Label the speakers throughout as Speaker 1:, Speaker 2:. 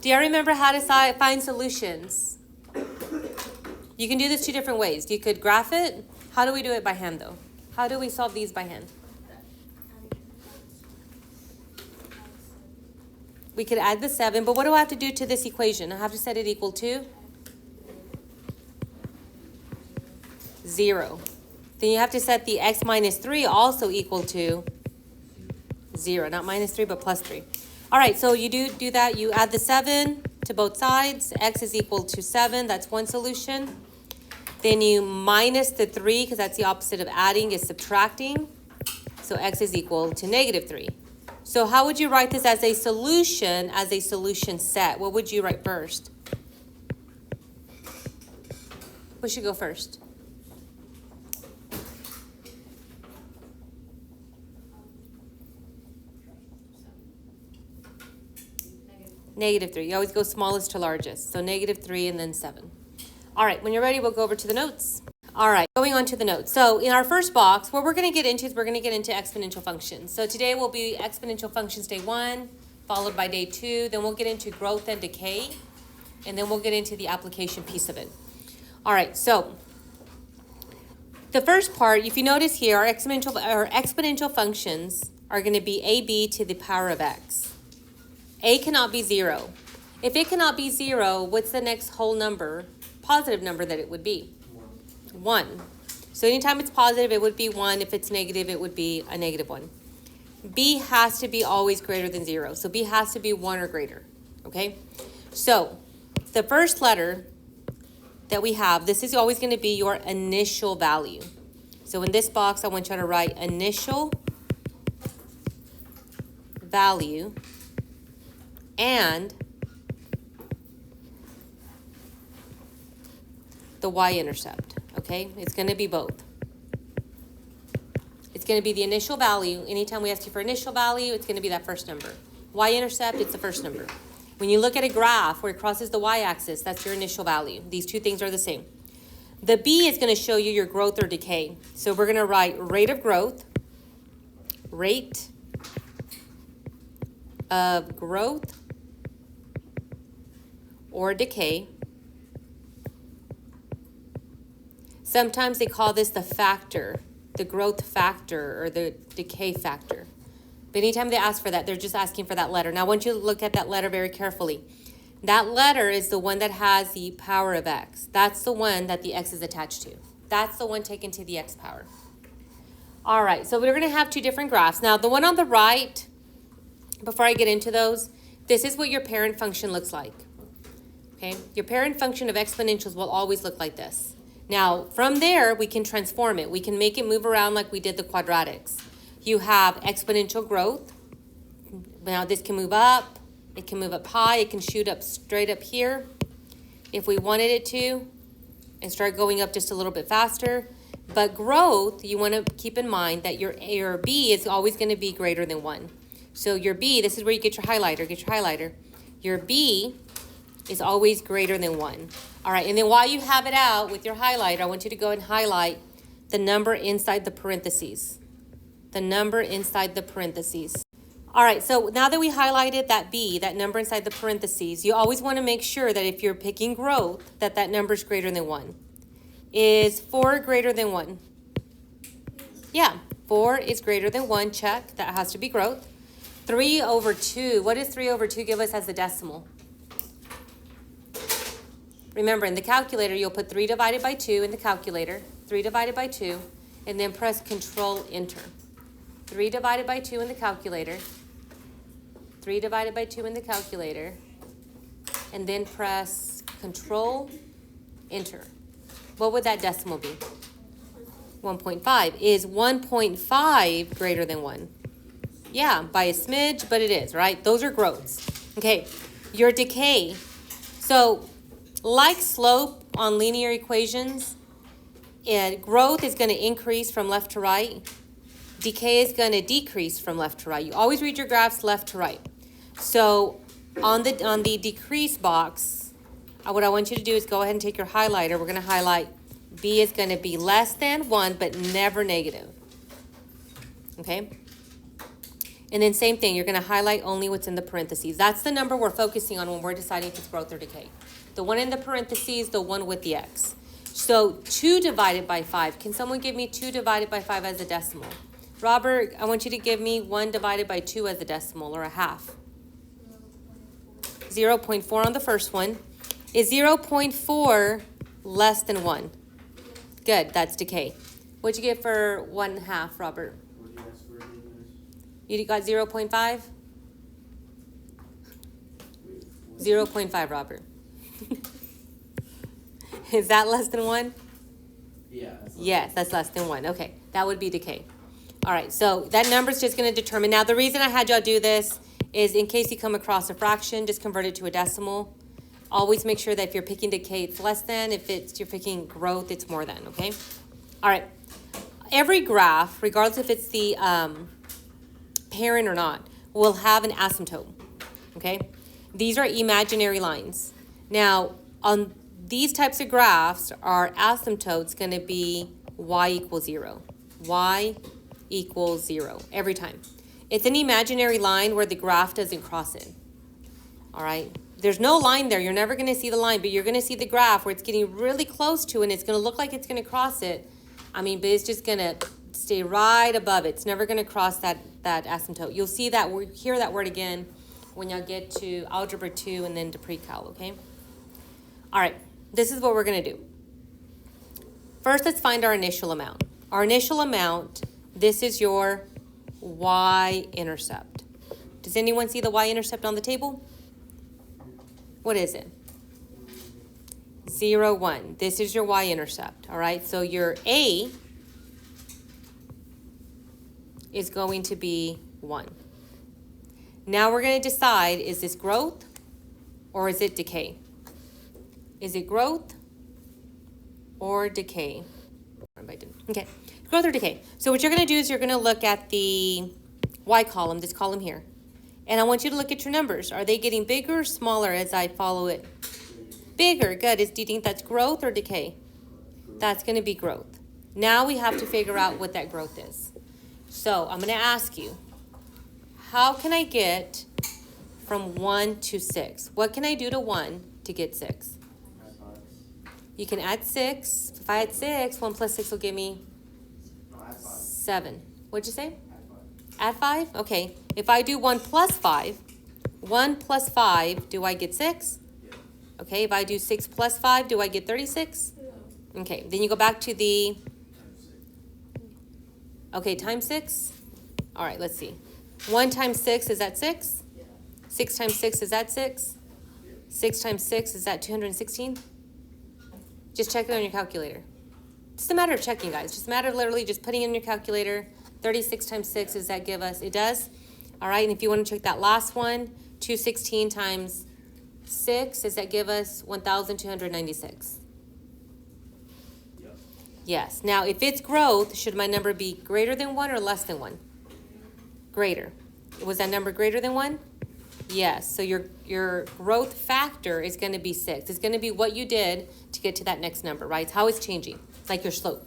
Speaker 1: Do you remember how to find solutions? You can do this two different ways. You could graph it. How do we do it by hand, though? How do we solve these by hand? We could add the 7, but what do I have to do to this equation? I have to set it equal to 0. Then you have to set the x minus 3 also equal to 0. Not minus 3, but plus 3. All right, so you do that. You add the 7 to both sides. X is equal to 7. That's one solution. Then you minus the 3, because that's the opposite of adding, is subtracting. So x is equal to negative 3. So how would you write this as a solution set? What would you write first? What should go first? Negative 3. You always go smallest to largest. So negative 3 and then 7. All right, when you're ready, we'll go over to the notes. All right, going on to the notes. So in our first box, what we're going to get into is we're going to get into exponential functions. So today will be exponential functions day 1, followed by day 2. Then we'll get into growth and decay, and then we'll get into the application piece of it. All right, so the first part, if you notice here, our exponential functions are going to be ab to the power of x. A cannot be 0. If it cannot be 0, what's the next whole number, positive number that it would be? 1. So anytime it's positive, it would be 1. If it's negative, it would be a negative 1. B has to be always greater than 0. So B has to be 1 or greater. Okay? So the first letter that we have, this is always going to be your initial value. So in this box, I want you to write initial value and the y-intercept. Okay, it's going to be both. It's going to be the initial value. Anytime we ask you for initial value, it's going to be that first number. Y-intercept, it's the first number. When you look at a graph where it crosses the y-axis, that's your initial value. These two things are the same. The B is going to show you your growth or decay. So we're going to write rate of growth or decay. Sometimes they call this the factor, the growth factor or the decay factor. But anytime they ask for that, they're just asking for that letter. Now I want you to look at that letter very carefully. That letter is the one that has the power of x. That's the one that the x is attached to. That's the one taken to the x power. All right, so we're going to have two different graphs. Now the one on the right, before I get into those, this is what your parent function looks like. Okay, your parent function of exponentials will always look like this. Now, from there, we can transform it. We can make it move around like we did the quadratics. You have exponential growth. Now, this can move up. It can move up high. It can shoot up straight up here if we wanted it to and start going up just a little bit faster. But growth, you want to keep in mind that your A or B is always going to be greater than 1. So your B, this is where you get your highlighter. Your B is always greater than 1. All right, and then while you have it out with your highlighter, I want you to go and highlight the number inside the parentheses. The number inside the parentheses. All right, so now that we highlighted that B, that number inside the parentheses, you always want to make sure that if you're picking growth, that that number is greater than 1. Is 4 greater than 1? Yeah, 4 is greater than 1. Check. That has to be growth. 3 over 2. What does 3 over 2 give us as the decimal? Remember, in the calculator, you'll put 3 divided by 2 in the calculator. 3 divided by 2. And then press Control Enter. 3 divided by 2 in the calculator. 3 divided by 2 in the calculator. And then press Control Enter. What would that decimal be? 1.5. Is 1.5 greater than 1? Yeah, by a smidge, but it is, right? Those are growths. Okay, your decay. So, like slope on linear equations, growth is going to increase from left to right. Decay is going to decrease from left to right. You always read your graphs left to right. So on the decrease box, what I want you to do is go ahead and take your highlighter. We're going to highlight B is going to be less than 1, but never negative. Okay? And then same thing, you're going to highlight only what's in the parentheses. That's the number we're focusing on when we're deciding if it's growth or decay. The one in the parentheses, the one with the X. So 2 divided by 5. Can someone give me 2 divided by 5 as a decimal? Robert, I want you to give me 1 divided by 2 as a decimal, or a half. 0.4 on the first one. Is 0.4 less than 1? Good, that's decay. What'd you get for 1/2, Robert? You got 0.5? 0.5, Robert. Is that less than 1?
Speaker 2: Yeah.
Speaker 1: Yes, that's less than 1. Okay, that would be decay. All right, so that number's just going to determine. Now, the reason I had y'all do this is in case you come across a fraction, just convert it to a decimal. Always make sure that if you're picking decay, it's less than. If you're picking growth, it's more than, okay? All right. Every graph, regardless if it's the parent or not, will have an asymptote, okay? These are imaginary lines. Now, on these types of graphs, our asymptote's going to be y equals 0. Y equals 0 every time. It's an imaginary line where the graph doesn't cross it. All right? There's no line there. You're never going to see the line, but you're going to see the graph where it's getting really close to it, and it's going to look like it's going to cross it. I mean, but it's just going to stay right above it. It's never going to cross that asymptote. You'll see that, hear that word again when y'all get to Algebra 2 and then to Pre-Cal, okay? All right, this is what we're going to do. First, let's find our initial amount. Our initial amount, this is your y-intercept. Does anyone see the y-intercept on the table? What is it? 0, 1. This is your y-intercept, all right? So your A is going to be 1. Now we're going to decide, is this growth or is it decay? Is it growth or decay? Okay, growth or decay. So what you're going to do is you're going to look at the y column, this column here. And I want you to look at your numbers. Are they getting bigger or smaller as I follow it? Bigger, good. Do you think that's growth or decay? That's going to be growth. Now we have to figure out what that growth is. So I'm going to ask you, how can I get from 1 to 6? What can I do to 1 to get 6? You can add 6. If I add 6, 1 plus 6 will give me 7. What'd you say? Add 5? Okay. If I do 1 plus 5, 1 plus 5, do I get 6? Okay. If I do 6 plus 5, do I get 36? Okay. Then you go back to the... Okay, times 6? All right, let's see. 1 times 6, is that 6? 6 times 6, is that 6? 6 times 6, is that 216? Just check it on your calculator. Just a matter of checking, guys. Just a matter of literally just putting in your calculator. 36 times 6, does that give us? It does? All right, and if you want to check that last one, 216 times 6, does that give us 1,296? Yes. Now, if it's growth, should my number be greater than 1 or less than 1? Greater. Was that number greater than 1? Yes. So your growth factor is going to be 6. It's going to be what you did to get to that next number, right? It's how it's changing. It's like your slope.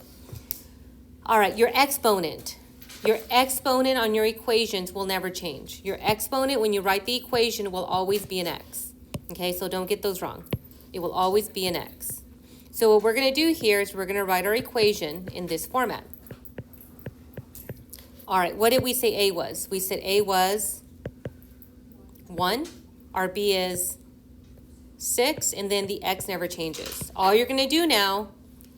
Speaker 1: All right, your exponent. Your exponent on your equations will never change. Your exponent, when you write the equation, will always be an x. Okay, so don't get those wrong. It will always be an x. So what we're going to do here is we're going to write our equation in this format. All right, what did we say A was? We said A was 1, our B is 6, and then the x never changes. All you're going to do now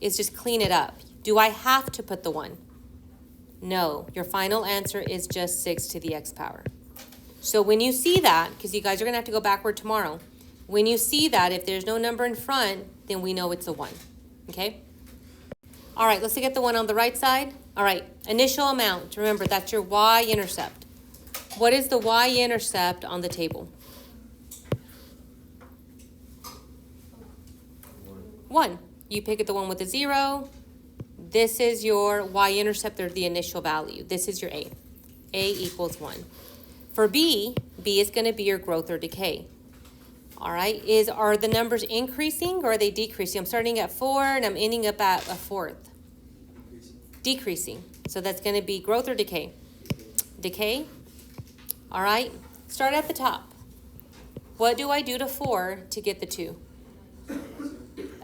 Speaker 1: is just clean it up. Do I have to put the 1? No, your final answer is just 6 to the x power. So when you see that, because you guys are going to have to go backward tomorrow, when you see that, if there's no number in front, then we know it's a 1, okay? All right, let's look at the one on the right side. All right, initial amount. Remember, that's your y-intercept. What is the y-intercept on the table? 1. You pick at the one with the 0. This is your y-intercept, or the initial value. This is your A. A equals 1. For B, B is going to be your growth or decay. All right, are the numbers increasing or are they decreasing? I'm starting at 4 and I'm ending up at a 4th. Decreasing. So that's going to be growth or decay? Decay. All right, start at the top. What do I do to 4 to get the 2?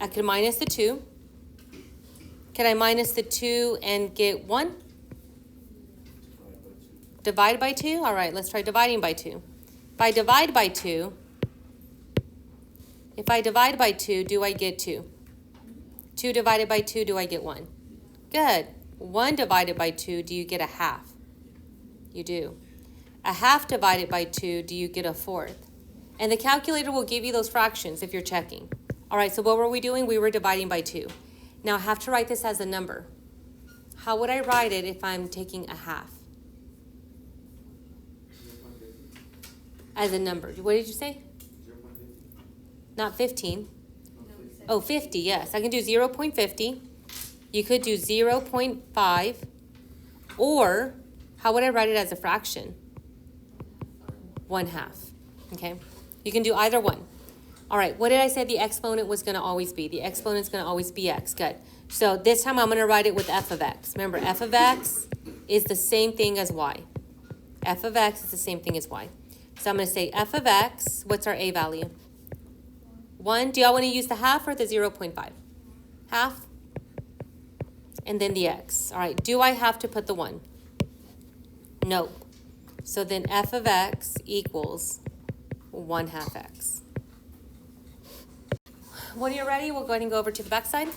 Speaker 1: I can minus the 2. Can I minus the 2 and get 1? Divide by 2? All right, let's try dividing by 2. If I divide by 2, do I get 2? 2 divided by 2, do I get 1? Good. 1 divided by 2, do you get a half? You do. A half divided by 2, do you get a fourth? And the calculator will give you those fractions if you're checking. All right, so what were we doing? We were dividing by 2. Now I have to write this as a number. How would I write it if I'm taking a half? As a number. What did you say? Not 15. Oh, 50, yes. I can do 0.50. You could do 0.5. Or, how would I write it as a fraction? 1/2. Okay? You can do either one. All right, what did I say the exponent was going to always be? The exponent is going to always be x. Good. So this time I'm going to write it with f of x. Remember, f of x is the same thing as y. F of x is the same thing as y. So I'm going to say f of x, what's our a value? 1. Do y'all want to use the half or the 0.5? Half? And then the x. All right, do I have to put the 1? No. So then f of x equals 1/2 x. When you're ready, we'll go ahead and go over to the back side.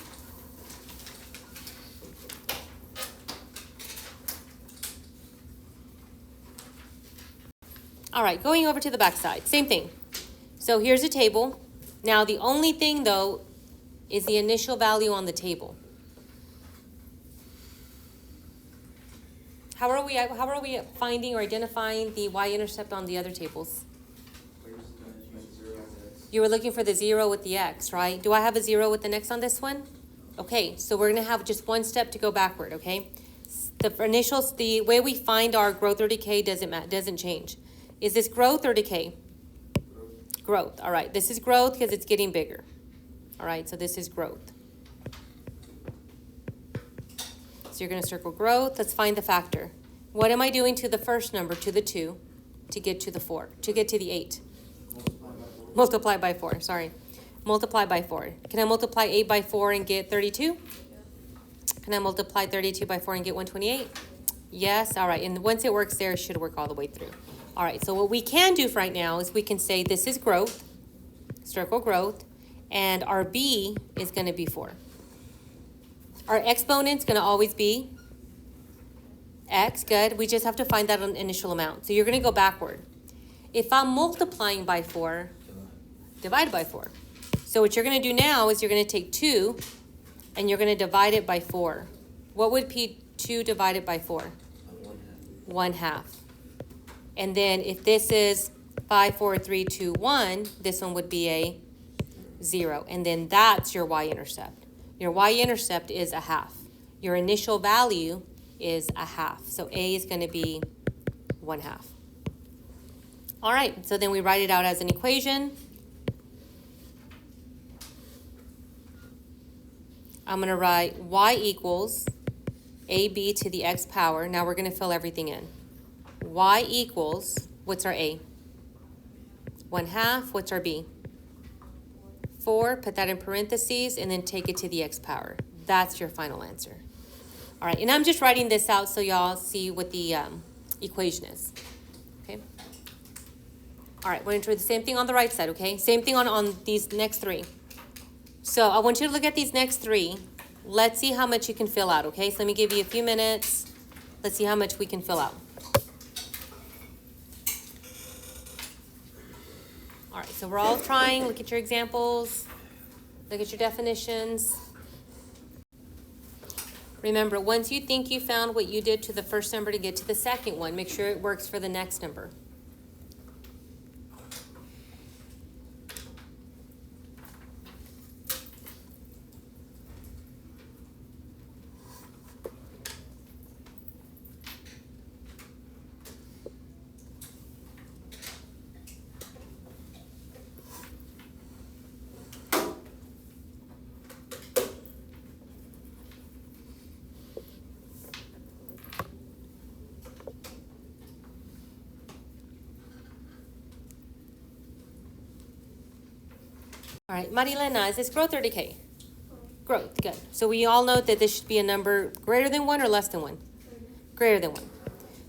Speaker 1: All right, going over to the back side, same thing. So here's a table. Now the only thing though is the initial value on the table. How are we finding or identifying the y-intercept on the other tables? You were looking for the 0 with the x, right? Do I have a 0 with the x on this one? Okay, so we're going to have just one step to go backward, okay? The way we find our growth or decay doesn't change. Is this growth or decay? Growth. All right, this is growth because it's getting bigger. All right, so this is growth. So you're going to circle growth. Let's find the factor. What am I doing to the first number, to the 2, to get to the 4, to get to the 8? Multiply by 4, sorry. Multiply by 4. Can I multiply 8 by 4 and get 32? Can I multiply 32 by 4 and get 128? Yes, all right. And once it works there, it should work all the way through. All right, so what we can do for right now is we can say this is growth, circle growth, and our b is going to be 4. Our exponent's going to always be x, good. We just have to find that initial amount. So you're going to go backward. If I'm multiplying by 4, divide by 4. So what you're going to do now is you're going to take 2 and you're going to divide it by 4. What would be 2 divided by 4? 1/2. And then if this is 5, 4, 3, 2, 1, this one would be a 0. And then that's your y-intercept. Your y-intercept is 1/2. Your initial value is 1/2. So a is going to be 1/2. All right, so then we write it out as an equation. I'm going to write y equals ab to the x power. Now we're going to fill everything in. Y equals, what's our a? 1/2. What's our b? 4. Put that in parentheses and then take it to the x power. That's your final answer. All right, and I'm just writing this out so y'all see what the equation is. Okay. All right, we're going to do the same thing on the right side, okay? Same thing on these next 3. So I want you to look at these next 3. Let's see how much you can fill out, okay? So let me give you a few minutes. Let's see how much we can fill out. All right, so we're all trying. Look at your examples. Look at your definitions. Remember, once you think you found what you did to the first number to get to the second one, make sure it works for the next number. All right, Marilena, is this growth or decay? Growth, good. So we all know that this should be a number greater than 1 or less than 1? Greater than 1.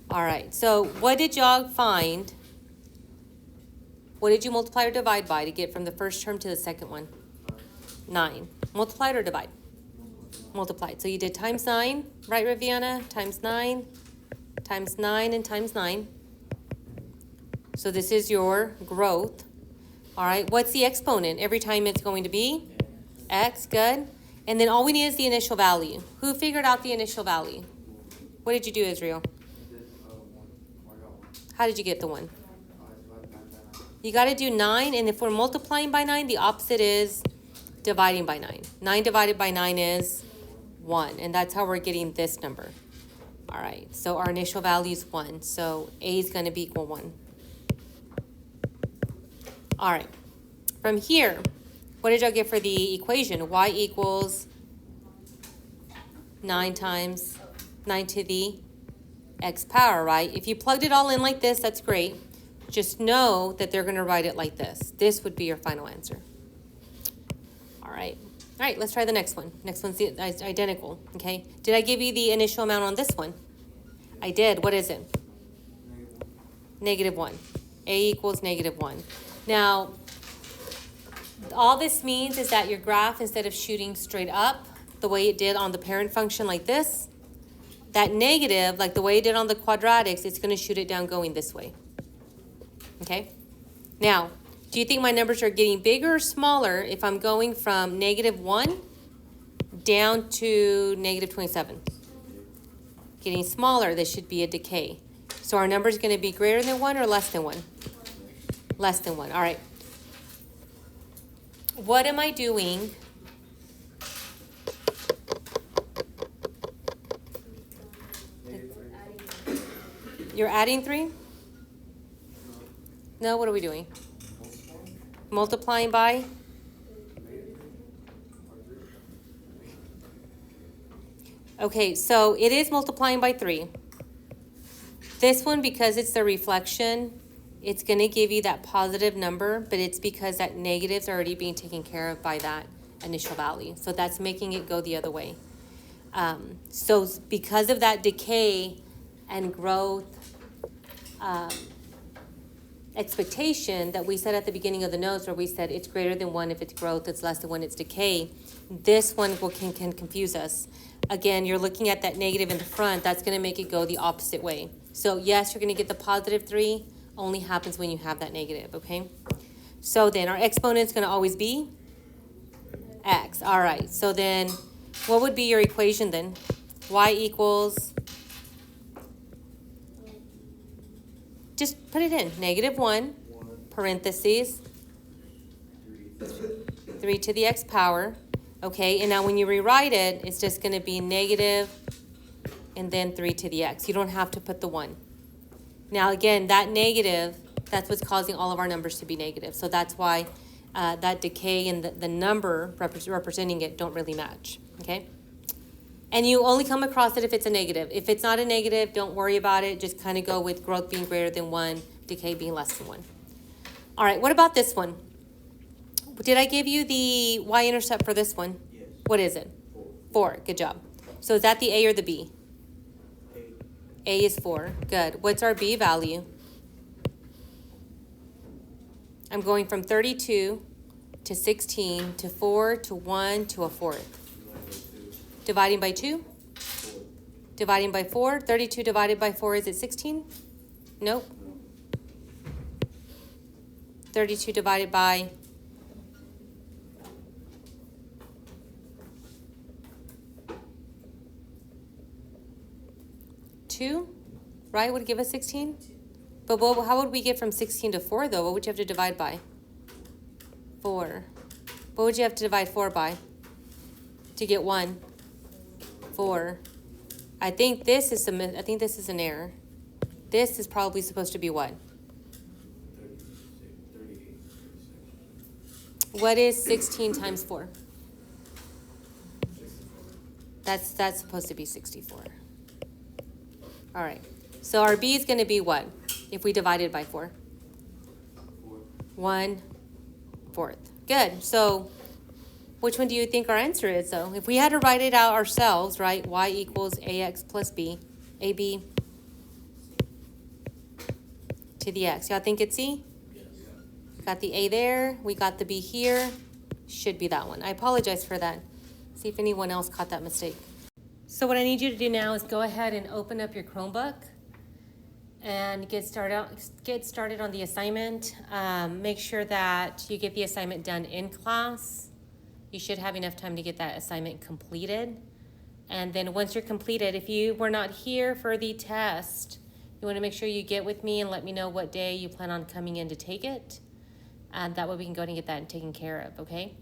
Speaker 1: All right, so what did y'all find? What did you multiply or divide by to get from the first term to the second one? 9. Multiplied or divide? Multiplied. So you did times 9, right, Riviana? Times 9, and times 9. So this is your growth. All right, what's the exponent? Every time it's going to be x, good. And then all we need is the initial value. Who figured out the initial value? What did you do, Israel? How did you get the 1? You got to do 9, and if we're multiplying by 9, the opposite is dividing by 9. 9 divided by 9 is 1, and that's how we're getting this number. All right, so our initial value is 1, so A is going to be equal 1. All right, from here, what did y'all get for the equation? Y equals 9 times 9 to the x power, right? If you plugged it all in like this, that's great. Just know that they're going to write it like this. This would be your final answer. All right. All right, let's try the next one. Next one's identical, okay? Did I give you the initial amount on this one? I did. What is it? -1. A equals -1. Now, all this means is that your graph, instead of shooting straight up the way it did on the parent function like this, that negative, like the way it did on the quadratics, it's going to shoot it down going this way. Okay? Now, do you think my numbers are getting bigger or smaller if I'm going from -1 down to -27? Getting smaller, this should be a decay. So our number is going to be greater than 1 or less than 1? Less than 1. All right. What am I doing? You're adding 3? No, what are we doing? Multiplying by? Okay, so it is multiplying by 3. This one, because it's the reflection, it's going to give you that positive number, but it's because that negative's already being taken care of by that initial value. So that's making it go the other way. So because of that decay and growth expectation that we said at the beginning of the notes, where we said it's greater than 1 if it's growth, it's less than 1 it's decay, this one can confuse us. Again, you're looking at that negative in the front, that's going to make it go the opposite way. So yes, you're going to get the positive 3, only happens when you have that negative, okay? So then our exponent's going to always be x. All right, so then what would be your equation then? Y equals, just put it in, -1, parentheses, 3 to the x power. Okay, and now when you rewrite it, it's just going to be negative and then 3 to the x. You don't have to put the 1. Now again, that negative, that's what's causing all of our numbers to be negative. So that's why that decay and the number representing it don't really match, okay? And you only come across it if it's a negative. If it's not a negative, don't worry about it. Just kind of go with growth being greater than 1, decay being less than 1. All right, what about this one? Did I give you the y-intercept for this one?
Speaker 2: Yes.
Speaker 1: What is it? 4. Good job. So is that the A or the B? A is 4. Good. What's our B value? I'm going from 32 to 16 to 4 to 1 to a 4th. Dividing by 2? Dividing by 4? 32 divided by 4, is it 16? Nope. 32 divided by 2, right, would give us 16? But how would we get from 16 to 4, though? What would you have to divide by? 4. What would you have to divide 4 by to get 1? 4. I think this is an error. This is probably supposed to be what?
Speaker 2: 38.
Speaker 1: What is 16 times 4? That's supposed to be 64. All right. So our B is going to be what if we divide it by 4? 1/4. Good. So which one do you think our answer is? So if we had to write it out ourselves, right? Y equals ax plus b, ab to the x. Y'all think it's C? Got the A there. We got the B here. Should be that one. I apologize for that. See if anyone else caught that mistake. So what I need you to do now is go ahead and open up your Chromebook and get started on the assignment. Make sure that you get the assignment done in class. You should have enough time to get that assignment completed. And then once you're completed, if you were not here for the test, you want to make sure you get with me and let me know what day you plan on coming in to take it. And that way we can go ahead and get that taken care of, okay?